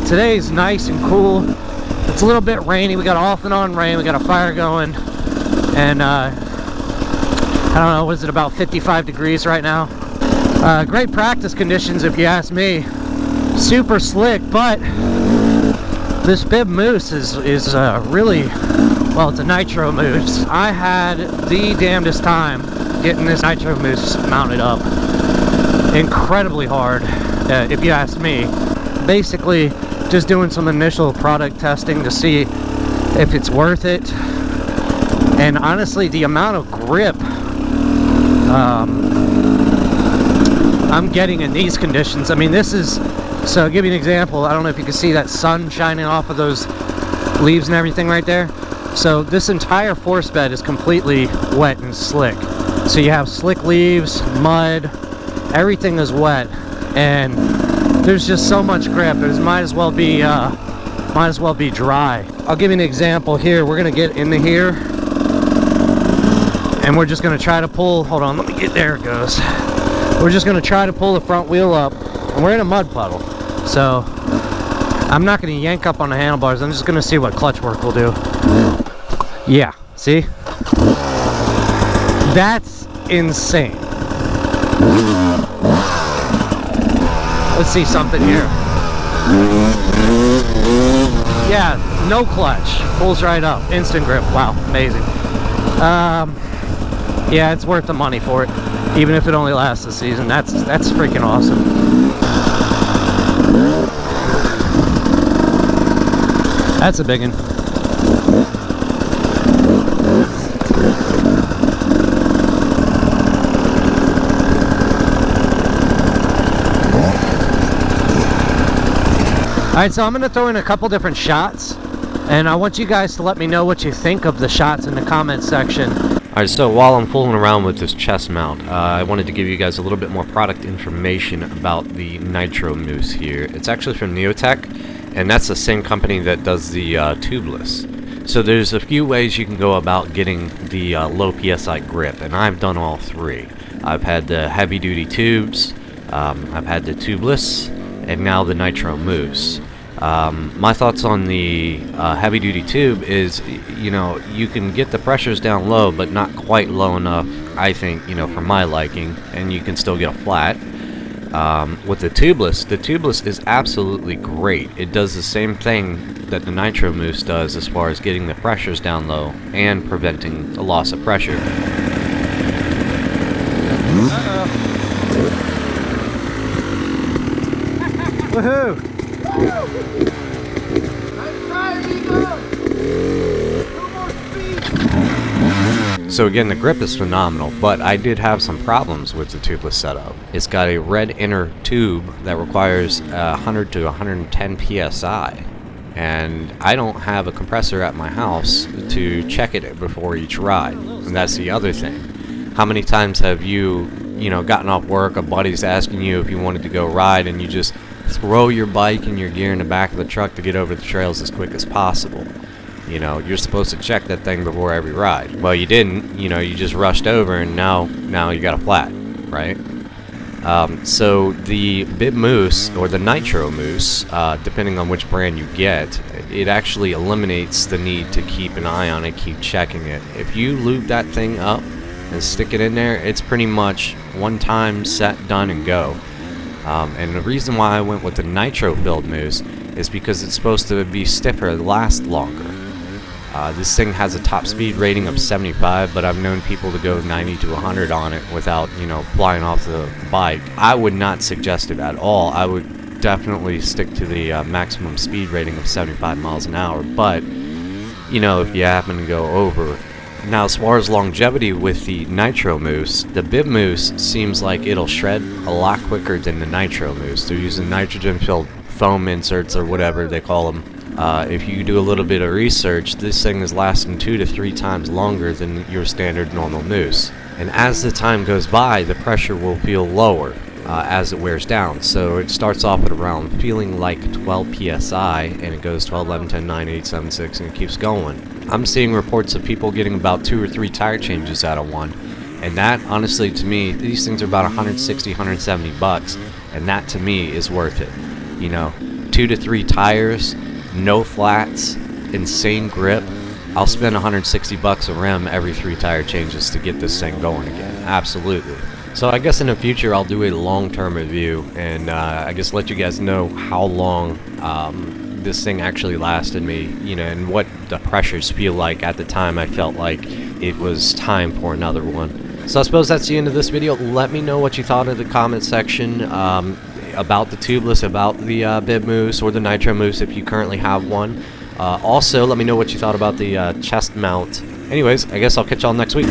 today's nice and cool. It's a little bit rainy. We got off and on rain. We got a fire going, and I don't know, was it about 55 degrees right now? Great practice conditions if you ask me. Super slick, but this bib mousse is really, well, it's a Nitro Mousse. I had the damnedest time getting this Nitro Mousse mounted up. Incredibly hard, if you ask me. Basically, just doing some initial product testing to see if it's worth it. And honestly, the amount of grip I'm getting in these conditions. I mean, this is, so I'll give you an example. I don't know if you can see that sun shining off of those leaves and everything right there. So this entire force bed is completely wet and slick. So you have slick leaves, mud, everything is wet, and there's just so much grip. It might as well be dry. I'll give you an example here. We're gonna get into here, and we're just gonna try to pull. Hold on, let me get, there it goes. We're just gonna try to pull the front wheel up, and we're in a mud puddle. So I'm not gonna yank up on the handlebars. I'm just gonna see what clutch work will do. Yeah, see? That's insane. Let's see something here. Yeah, no clutch. Pulls right up. Instant grip. Wow, amazing. Yeah, it's worth the money for it. Even if it only lasts a season. That's freaking awesome. That's a big one. Alright, so I'm going to throw in a couple different shots, and I want you guys to let me know what you think of the shots in the comments section. Alright, so while I'm fooling around with this chest mount, I wanted to give you guys a little bit more product information about the Nitro Mousse here. It's actually from Neotech, and that's the same company that does the tubeless. So there's a few ways you can go about getting the low PSI grip, and I've done all three. I've had the heavy duty tubes, I've had the tubeless, and now the Nitro Mousse. My thoughts on the heavy duty tube is, you know, you can get the pressures down low, but not quite low enough, I think, you know, for my liking, and you can still get a flat. With the tubeless is absolutely great. It does the same thing that the Nitro Mousse does as far as getting the pressures down low and preventing a loss of pressure. Woohoo! So again, the grip is phenomenal, but I did have some problems with the tubeless setup. It's got a red inner tube that requires 100 to 110 PSI, and I don't have a compressor at my house to check it before each ride, and that's the other thing. How many times have you gotten off work, a buddy's asking you if you wanted to go ride, and you just throw your bike and your gear in the back of the truck to get over the trails as quick as possible? You know, you're supposed to check that thing before every ride. Well, you didn't. You know, you just rushed over, and now you got a flat, right? So the bib mousse, or the Nitro Mousse, depending on which brand you get, it actually eliminates the need to keep an eye on it, keep checking it. If you lube that thing up and stick it in there, it's pretty much one time, set, done, and go. And the reason why I went with the Nitro build mousse is because it's supposed to be stiffer, last longer. This thing has a top speed rating of 75, but I've known people to go 90 to 100 on it without, flying off the bike. I would not suggest it at all. I would definitely stick to the maximum speed rating of 75 miles an hour, but, if you happen to go over. Now, as far as longevity with the Nitro Mousse, the bib mousse seems like it'll shred a lot quicker than the Nitro Mousse. They're using nitrogen-filled foam inserts, or whatever they call them. If you do a little bit of research, this thing is lasting 2 to 3 times longer than your standard normal mousse. And as the time goes by, the pressure will feel lower as it wears down. So it starts off at around feeling like 12 PSI, and it goes 12, 11, 10, 9, 8, 7, 6, and it keeps going. I'm seeing reports of people getting about 2 or 3 tire changes out of one. And that, honestly, to me, these things are about 160, 170 bucks, and that to me is worth it. 2 2 to 3 tires, no flats, insane grip, I'll spend 160 bucks a rim every 3 tire changes to get this thing going again. Absolutely. So I guess in the future I'll do a long-term review, and I guess let you guys know how long this thing actually lasted me, you know, and what the pressures feel like at the time I felt like it was time for another one. So I suppose that's the end of this video. Let me know what you thought in the comment section about the tubeless, about the bib mousse or the Nitro Mousse if you currently have one. Also, let me know what you thought about the chest mount. Anyways, I guess I'll catch y'all next week.